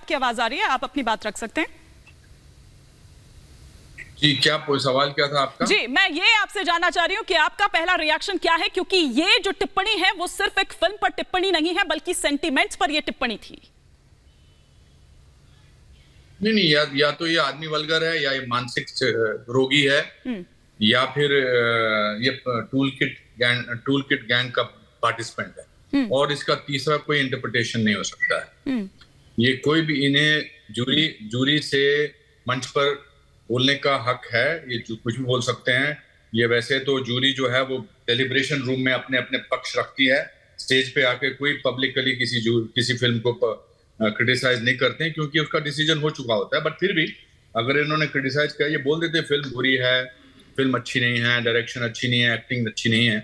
आपकी आवाज आ रही है, आप अपनी बात रख सकते हैं। जी, क्या सवाल क्या था आपका? जी, मैं ये आपसे जानना चाह रही हूँ कि आपका पहला रिएक्शन क्या है, क्योंकि ये जो टिप्पणी है वो सिर्फ एक फिल्म पर टिप्पणी नहीं है बल्कि सेंटिमेंट्स पर ये टिप्पणी थी। नहीं, या तो ये आदमी वल्गर है, या ये मानसिक रोगी है, या फिर ये टूल किट गैंग का पार्टिसिपेंट है, और इसका तीसरा कोई इंटरप्रिटेशन नहीं हो सकता है। ये कोई भी, इन्हें जूरी से मंच पर बोलने का हक है, ये कुछ भी बोल सकते हैं। ये वैसे तो जूरी जो है वो डेलिब्रेशन रूम में अपने अपने पक्ष रखती है, स्टेज पे आके कोई पब्लिकली किसी फिल्म को क्रिटिसाइज नहीं करते हैं, क्योंकि उसका डिसीजन हो चुका होता है। बट फिर भी अगर इन्होंने क्रिटिसाइज किया, ये बोल देते फिल्म बुरी है, फिल्म अच्छी नहीं है, डायरेक्शन अच्छी नहीं है, एक्टिंग अच्छी नहीं है,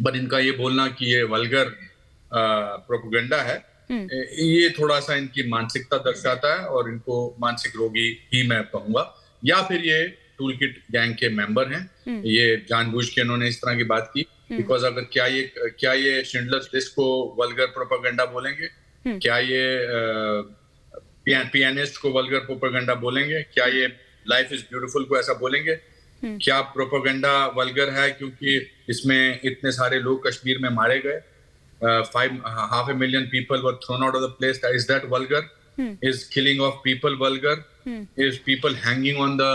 बट इनका ये बोलना कि ये वल्गर प्रोपेगेंडा है, ये थोड़ा सा इनकी मानसिकता दर्शाता है, और इनको मानसिक रोगी ही मैं कहूंगा। या फिर ये टूल किट गैंग के मेंबर हैं, ये जानबूझ के इन्होंने इस तरह की बात की। बिकॉज अगर क्या ये शिंडलर्स लिस्ट को वल्गर प्रोपेगेंडा बोलेंगे? क्या ये पियानिस्ट को वल्गर प्रोपेगेंडा बोलेंगे? क्या ये लाइफ इज ब्यूटीफुल को ऐसा बोलेंगे? क्या प्रोपेगेंडा वल्गर है क्योंकि इसमें इतने सारे लोग कश्मीर में मारे गए, 500,000 people were thrown out of the place? Is that vulgar? Is killing of people vulgar? Is people hanging on the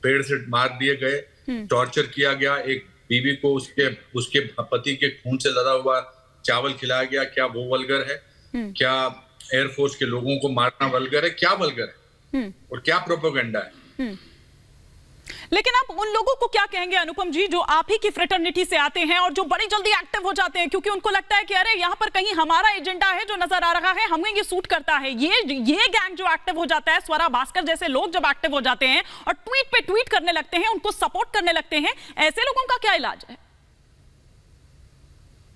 पेड़ से मार दिए गए, टॉर्चर किया गया, एक बीवी को उसके पति के खून से लदा हुआ चावल खिलाया गया, क्या वो वल्गर है? क्या एयरफोर्स के लोगों को मारना वल्गर है? क्या वल्गर है? और क्या प्रोपेगेंडा है? लेकिन आप उन लोगों को क्या कहेंगे अनुपम जी, जो आप ही की फ्रेटर्निटी से आते हैं और जो बड़ी जल्दी एक्टिव हो जाते हैं, क्योंकि उनको लगता है कि अरे यहाँ पर कहीं हमारा एजेंडा है जो नजर आ रहा है, हमें ये सूट करता है। ये गैंग जो एक्टिव हो जाता है, स्वरा भास्कर जैसे लोग जब एक्टिव हो जाते हैं और ट्वीट पे ट्वीट करने लगते हैं, उनको सपोर्ट करने लगते हैं, ऐसे लोगों का क्या इलाज है?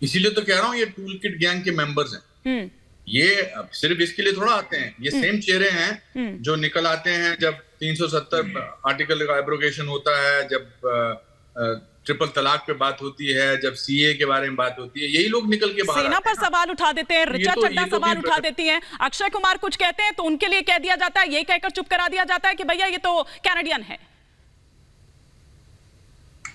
इसीलिए तो कह रहा हूँ ये टूल किट गैंग के मेंबर्स हैं। ये सिर्फ इसके लिए थोड़ा आते हैं, ये सेम चेहरे हैं जो निकल आते हैं जब 370 आर्टिकल का एब्रोगेशन होता है, जब ट्रिपल तलाक पे बात होती है, जब सीए के बारे में बात होती है, यही लोग निकल के बाहर सेना पर सवाल उठा देते हैं, ऋचा चड्ढा सवाल उठा देती हैं, अक्षय कुमार कुछ कहते हैं तो उनके लिए कह दिया जाता है, यही कहकर चुप करा दिया जाता है कि भैया ये तो कैनेडियन है।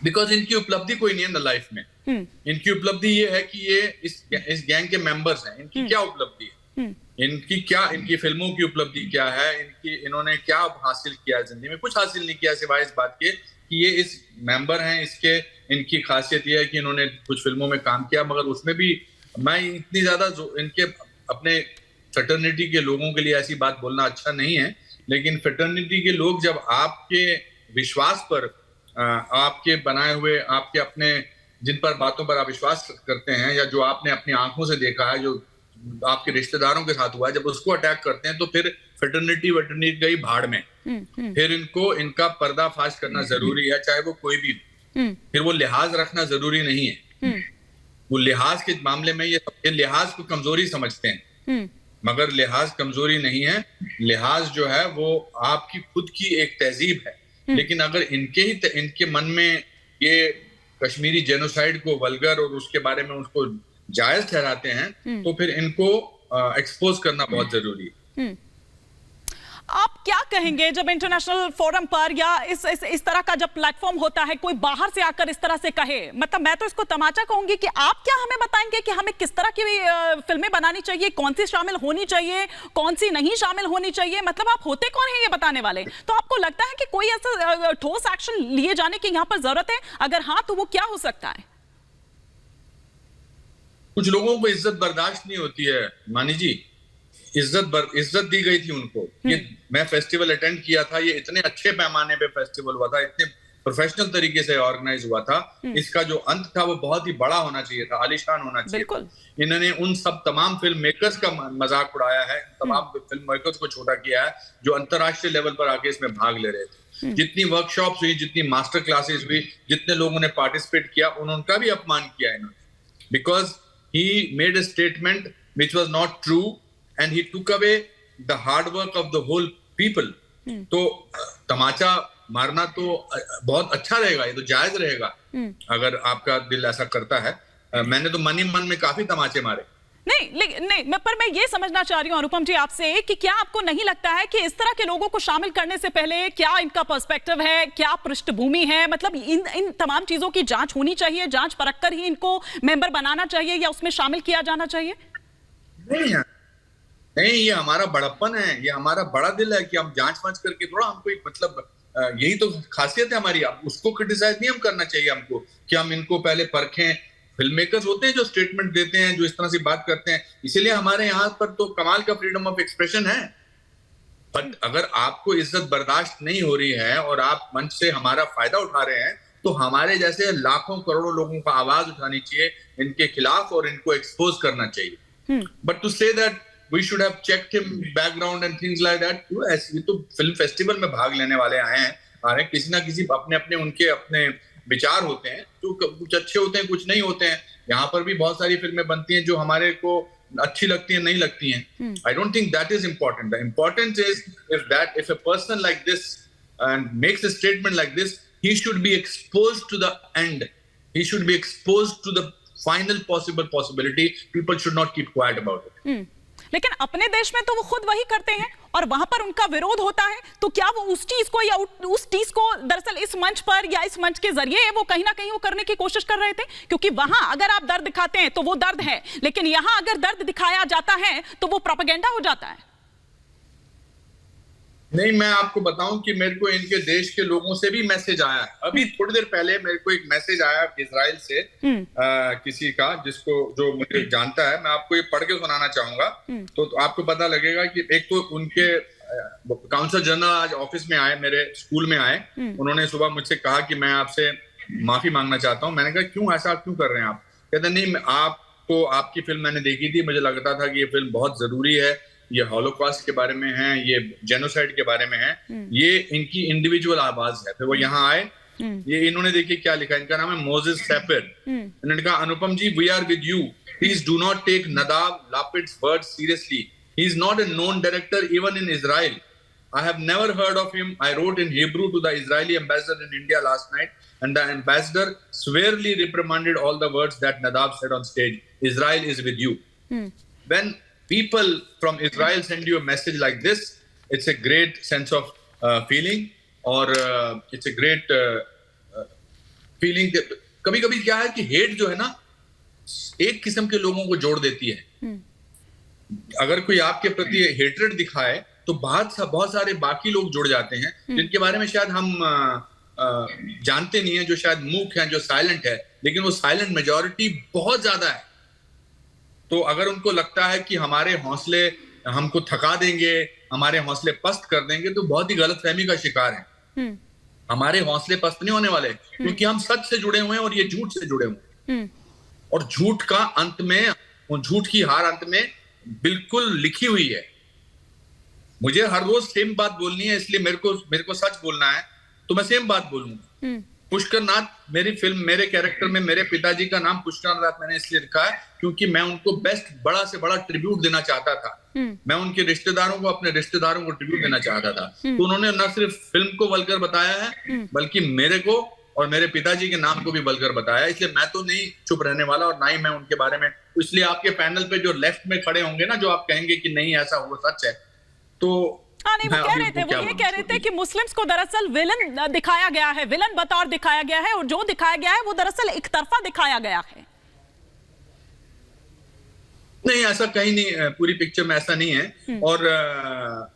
बिकॉज इनकी उपलब्धि कोई नहीं है ना लाइफ में। इनकी उपलब्धि ये है कि ये इस गैंग के मेंबर्स हैं। इनकी क्या उपलब्धि है? इनकी फिल्मों की उपलब्धि क्या है? इन्होंने क्या हासिल किया जिंदगी में? कुछ हासिल नहीं किया सिवाय इस बात के कि ये इस मेंबर हैं। इनकी खासियत ये है कि इन्होंने कुछ फिल्मों में काम किया, मगर उसमें भी मैं इतनी ज्यादा इनके अपने फ्रेटर्निटी के लोगों के लिए ऐसी बात बोलना अच्छा नहीं है, लेकिन फ्रेटर्निटी के लोग जब आपके विश्वास पर, आपके बनाए हुए, आपके अपने जिन पर बातों पर आप विश्वास करते हैं, या जो आपने अपनी आंखों से देखा है, जो आपके रिश्तेदारों के साथ हुआ है, जब उसको अटैक करते हैं तो फिर फ्रेटर्निटी गई भाड़ में। फिर इनका पर्दाफाश करना जरूरी है, चाहे वो कोई भी। फिर वो लिहाज रखना जरूरी नहीं है। वो लिहाज के मामले में ये लिहाज को कमजोरी समझते हैं, मगर लिहाज कमजोरी नहीं है। लिहाज जो है वो आपकी खुद की एक तहजीब है। लेकिन अगर इनके मन में ये कश्मीरी जेनोसाइड को वल्गर और उसके बारे में उसको जायज ठहराते हैं, तो फिर इनको एक्सपोज करना बहुत जरूरी है। आप क्या कहेंगे जब इंटरनेशनल फोरम पर या इस तरह का जब प्लेटफॉर्म होता है, कोई बाहर से आकर इस तरह से कहे? मतलब मैं तो इसको तमाचा कहूंगी कि आप क्या हमें बताएंगे कि हमें किस तरह की फिल्में बनानी चाहिए, कौन सी शामिल होनी चाहिए, कौन सी नहीं शामिल होनी चाहिए? मतलब आप होते कौन है ये बताने वाले? तो आपको लगता है कि कोई ऐसा ठोस एक्शन लिए जाने की यहाँ पर जरूरत है? अगर हाँ, तो वो क्या हो सकता है? कुछ लोगों को इज्जत बर्दाश्त नहीं होती है मानी जी। इज्जत दी गई थी उनको। ये मैं फेस्टिवल अटेंड किया था, ये इतने अच्छे पैमाने पे फेस्टिवल हुआ था, इतने प्रोफेशनल तरीके से ऑर्गेनाइज हुआ था। इसका जो अंत था वो बहुत ही बड़ा होना चाहिए था, आलीशान होना चाहिए था। इन्होंने उन सब तमाम फिल्म मेकर्स का मजाक उड़ाया है, तमाम फिल्म मेकर्स को छोटा किया है जो अंतरराष्ट्रीय लेवल पर आके इसमें भाग ले रहे थे। जितनी वर्कशॉप्स हुई, जितनी मास्टर क्लासेस हुई, जितने लोगों ने पार्टिसिपेट किया, उनका भी अपमान किया इन्होंने। Because he made a statement which was not true and he took away the hard work of the whole people. तो तमाचा मारना तो बहुत अच्छा रहेगा, ये तो जायज रहेगा अगर आपका दिल ऐसा करता है। मैंने तो मन ही मन में काफी तमाचे मारे, नहीं, पर मैं ये समझना चाह रही हूँ अनुपम जी आपसे कि क्या आपको नहीं लगता है कि इस तरह के लोगों को शामिल करने से पहले क्या इनका पर्सपेक्टिव है, क्या पृष्ठभूमि है, मतलब इन तमाम चीजों की जांच होनी चाहिए, जांच परख कर ही इनको मेंबर बनाना चाहिए या उसमें शामिल किया जाना चाहिए? नहीं, ये हमारा बड़प्पन है, ये हमारा बड़ा दिल है कि हम जांच वांच करके थोड़ा हमको मतलब यही तो खासियत है हमारी। अब उसको क्रिटिसाइज नहीं हम करना चाहिए हमको कि हम इनको पहले परखें। फिल्म मेकर्स होते हैं जो स्टेटमेंट देते हैं, जो इस तरह से बात करते हैं, इसीलिए हमारे यहाँ पर तो कमाल का फ्रीडम ऑफ एक्सप्रेशन है। बट अगर आपको इज्जत बर्दाश्त नहीं हो रही है और आप मंच से हमारा फायदा उठा रहे हैं, तो हमारे जैसे लाखों करोड़ों लोगों का आवाज उठानी चाहिए इनके खिलाफ और इनको एक्सपोज करना चाहिए। But to say that we should have checked him background and things like that, ये तो फिल्म फेस्टिवल में भाग लेने वाले आए हैं, किसी ना किसी अपने अपने उनके अपने विचार होते हैं, जो कुछ अच्छे होते हैं, कुछ नहीं होते हैं। यहाँ पर भी बहुत सारी फिल्में बनती हैं जो हमारे को अच्छी लगती हैं, नहीं लगती हैं। I don't think that is important. The important is if a person like this makes a statement like this, he should be exposed to the end. He should be exposed to the final possible possibility. People should not keep quiet about it. लेकिन अपने देश में तो वो खुद वही करते हैं और वहां पर उनका विरोध होता है, तो क्या वो उस चीज को या उस चीज को दरअसल इस मंच पर या इस मंच के जरिए वो कहीं ना कहीं वो करने की कोशिश कर रहे थे? क्योंकि वहां अगर आप दर्द दिखाते हैं तो वो दर्द है, लेकिन यहां अगर दर्द दिखाया जाता है तो वो प्रोपेगेंडा हो जाता है। नहीं, मैं आपको बताऊं कि मेरे को इनके देश के लोगों से भी मैसेज आया है। अभी थोड़ी देर पहले मेरे को एक मैसेज आया इजराइल से किसी का, जिसको जो मुझे जानता है, मैं आपको ये पढ़ के सुनाना चाहूंगा तो आपको पता लगेगा कि एक तो उनके काउंसिल जनरल आज ऑफिस में आए, मेरे स्कूल में आए। उन्होंने सुबह मुझसे कहा कि मैं आपसे माफी मांगना चाहता हूँ। मैंने कहा क्यों, ऐसा क्यों कर रहे हैं आप? कहते नहीं, आपको आपकी फिल्म मैंने देखी थी, मुझे लगता था कि ये फिल्म बहुत जरूरी है, ये हॉलोकॉस्ट के बारे में है, ये जेनोसाइड के बारे में है, ये इनकी इंडिविजुअल आवाज है। फिर वो यहाँ आए, ये इन्होंने देखिए क्या लिखा, इनका नाम है मोजेस सेपर। इन्होंने कहा Anupam ji, we are with you, please do not take Nadav Lapid's words seriously, he is not a known director even in Israel. I have never heard of him. I wrote in Hebrew to the Israeli ambassador in India last night, and the ambassador severely reprimanded all the words that Nadab said on stage. Israel is with you. When people from Israel send you a message like this, it's a great sense of feeling, or it's a great feeling that कभी-कभी क्या है कि hate जो है ना, एक किस्म के लोगों को जोड़ देती है। अगर कोई आपके प्रति हेट्रेड दिखाए तो बहुत सारे बाकी लोग जुड़ जाते हैं, जिनके बारे में शायद हम जानते नहीं है, जो शायद मूक हैं, जो साइलेंट है, लेकिन वो साइलेंट मेजॉरिटी बहुत ज्यादा है। तो अगर उनको लगता है कि हमारे हौसले हमको थका देंगे, हमारे हौसले पस्त कर देंगे, तो बहुत ही गलतफहमी का शिकार है। हमारे हौसले पस्त नहीं होने वाले, क्योंकि हम सच से जुड़े हुए हैं और ये झूठ से जुड़े हुए हैं। और झूठ का अंत में, झूठ की हार अंत में बिल्कुल लिखी हुई है। मुझे हर रोज सेम बात बोलनी है, इसलिए मेरे को सच बोलना है, तो मैं सेम बात बोलूंगा। पुष्कर नाथ, मेरी फिल्म, मेरे कैरेक्टर में मेरे पिताजी का नाम पुष्कर नाथ मैंने इसलिए लिखा है क्योंकि मैं उनको बेस्ट, बड़ा से बड़ा ट्रिब्यूट देना चाहता था। मैं उनके रिश्तेदारों को, अपने रिश्तेदारों को ट्रिब्यूट देना चाहता था। तो उन्होंने न सिर्फ फिल्म को वल्गर बताया है, बल्कि मेरे को और मेरे पिताजी के नाम को भी वल्गर बताया। इसलिए मैं तो नहीं चुप रहने वाला, और ना ही मैं उनके बारे में। इसलिए आपके पैनल पे जो लेफ्ट में खड़े होंगे ना, जो आप कहेंगे कि नहीं ऐसा हुआ, सच है, तो नहीं, वो कह रहे थे, वो ये कह रहे थे कि मुस्लिम्स को दरअसल विलन दिखाया गया है, विलन बतौर दिखाया गया है, और जो दिखाया गया है वो दरअसल एक तरफा दिखाया गया है। नहीं, ऐसा कहीं नहीं, पूरी पिक्चर में ऐसा नहीं है। और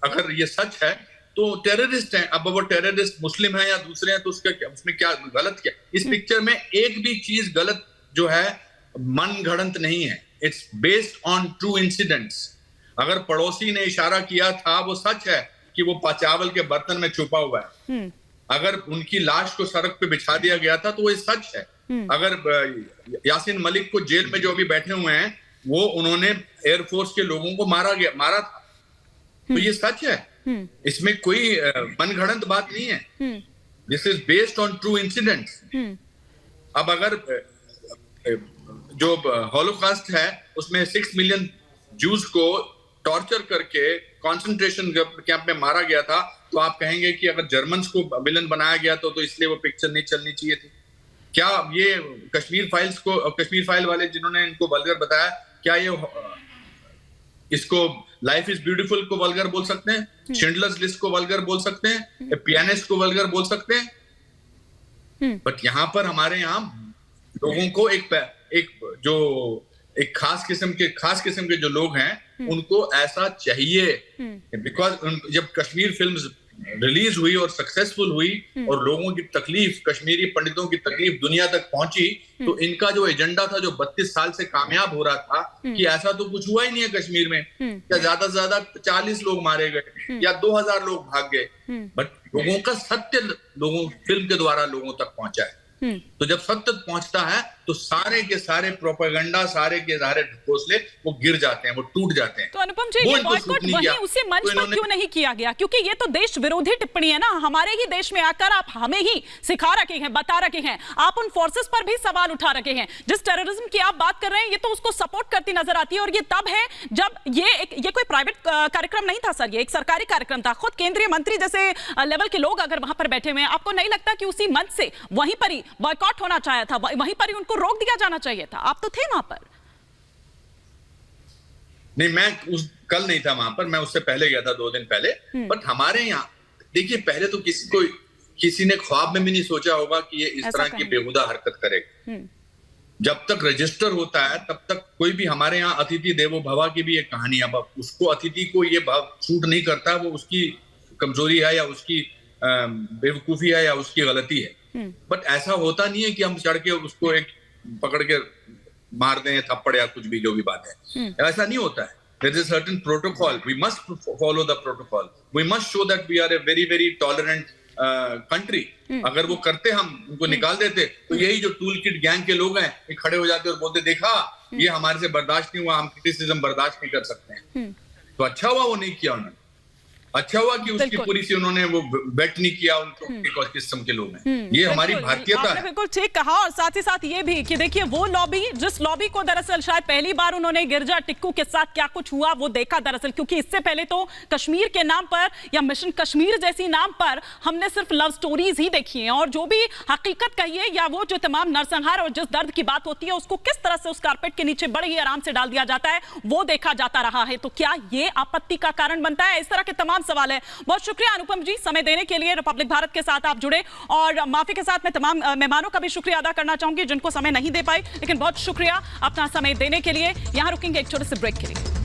अगर ये सच है तो टेररिस्ट हैं। अब वो टेररिस्ट मुस्लिम है या दूसरे हैं, तो उसमें क्या गलत, क्या इस पिक्चर में एक भी चीज गलत जो है मन घड़ंत नहीं है। It's based on true incidents. अगर पड़ोसी ने इशारा किया था, वो सच है कि वो चावल के बर्तन में छुपा हुआ है। अगर उनकी लाश को सड़क पे बिछा दिया गया था, तो वो सच है। अगर यासीन मलिक को जेल में जो अभी बैठे हुए हैं, वो उन्होंने एयरफोर्स के लोगों को मारा था, तो ये सच है। इसमें कोई मनगढ़ंत बात नहीं है। This is based on true incidents. अब अगर जो हॉलोकॉस्ट है, उसमें 6 मिलियन जूस को टॉर्चर करके कंसंट्रेशन कैंप में मारा गया था, तो आप कहेंगे कि अगर जर्मन्स को विलन बनाया गया तो इसलिए वो पिक्चर नहीं चलनी चाहिए थी क्या? ये कश्मीर फाइल वाले जिन्होंने इनको वल्गर बताया, क्या ये इसको लाइफ इज ब्यूटीफुल को वल्गर बोल सकते हैं? शिंडलर्स लिस्ट को वल्गर बोल सकते हैं? पियानिस्ट को वल्गर बोल सकते हैं? बट यहाँ पर हमारे यहाँ लोगों को एक खास किस्म के जो लोग हैं उनको ऐसा चाहिए, बिकॉज जब कश्मीर फिल्म्स रिलीज हुई और सक्सेसफुल हुई और लोगों की तकलीफ, कश्मीरी पंडितों की तकलीफ दुनिया तक पहुंची, तो इनका जो एजेंडा था जो 32 साल से कामयाब हो रहा था कि ऐसा तो कुछ हुआ ही नहीं है कश्मीर में, या ज्यादा से ज्यादा 40 लोग मारे गए या 2000 लोग भाग गए, बट लोगों का सत्य फिल्म के द्वारा लोगों तक पहुंचा है। तो जब सत्य पहुंचता है तो सारे के सारे प्रोपेगेंडा, सारे के सारे ढकोसले वो गिर जाते हैं, वो टूट जाते हैं। तो अनुपम जी, ये बॉयकॉट वहीं उसी मंच पर क्यों नहीं किया गया? क्योंकि ये तो देश विरोधी टिप्पणी है ना। हमारे ही देश में आकर आप हमें ही सिखा रखे हैं, बता रखे हैं, आप उन फोर्सेस पर भी सवाल उठा रखे हैं। जिस टेररिज्म की आप बात कर रहे हैं ये तो उसको सपोर्ट करती नजर आती है, और ये तब है जब ये कोई प्राइवेट कार्यक्रम नहीं था सर, ये एक सरकारी कार्यक्रम था। खुद केंद्रीय मंत्री जैसे लेवल के लोग अगर वहां पर बैठे हुए हैं, आपको नहीं लगता कि उसी मंच से वहीं पर ही बॉयकॉट होना चाहिए था, वहीं पर ही उनको रोक दिया जाना चाहिए था? आप तो थे वहां पर। नहीं, मैं कल नहीं था वहां पर, मैं उससे पहले गया था 2 दिन पहले। बट हमारे यहाँ देखिए, पहले तो किसी ने ख्वाब में भी नहीं सोचा होगा कि ये इस तरह की बेहुदा हरकत करेगा। जब तक रजिस्टर होता है तब तक कोई भी, हमारे यहाँ अतिथि देवो भव की भी एक कहानी है, उसको अतिथि को ये भाव सूट नहीं करता, वो उसकी कमजोरी है या उसकी बेवकूफी है या उसकी गलती है। बट ऐसा होता नहीं है कि हम चढ़ के उसको एक पकड़ के मार दें, थप्पड़ या कुछ भी, जो भी बात है, ऐसा नहीं होता है। There is a certain protocol. We must follow the protocol. We must show that we are a very, very tolerant country. अगर वो करते, हम उनको निकाल देते, तो यही जो टूल किट गैंग के लोग हैं, ये खड़े हो जाते और बोलते, देखा ये हमारे से बर्दाश्त नहीं हुआ, हम क्रिटिसिज्म बर्दाश्त नहीं कर सकते हैं। तो अच्छा हुआ वो नहीं किया उन्होंने, अच्छा हुआ कि उसकी पूरी सी उन्होंने वो बेट नहीं किया उनको किस्म के लोग हैं। ये हमारी भारतीयता है। बिल्कुल ठीक कहा। और साथ ही साथ ये भी कि देखिए, वो लॉबी, जिस लॉबी को दरअसल शायद पहली बार उन्होंने गिरजा टिक्कू के साथ क्या कुछ हुआ वो देखा दरअसल, क्योंकि इससे पहले तो कश्मीर के नाम पर या मिशन कश्मीर जैसी नाम पर हमने सिर्फ लव स्टोरीज ही देखी हैं, और जो भी हकीकत कहिए या वो जो तमाम नरसंहार और जिस दर्द की बात होती है उसको किस तरह से उस कारपेट के नीचे बड़े ही आराम से डाल दिया जाता है, वो देखा जाता रहा है। तो क्या ये आपत्ति का कारण बनता है? इस तरह के तमाम सवाल है। बहुत शुक्रिया अनुपम जी, समय देने के लिए। रिपब्लिक भारत के साथ आप जुड़े, और माफी के साथ मैं तमाम मेहमानों का भी शुक्रिया अदा करना चाहूंगी जिनको समय नहीं दे पाई, लेकिन बहुत शुक्रिया अपना समय देने के लिए। यहां रुकेंगे एक छोटे से ब्रेक के लिए।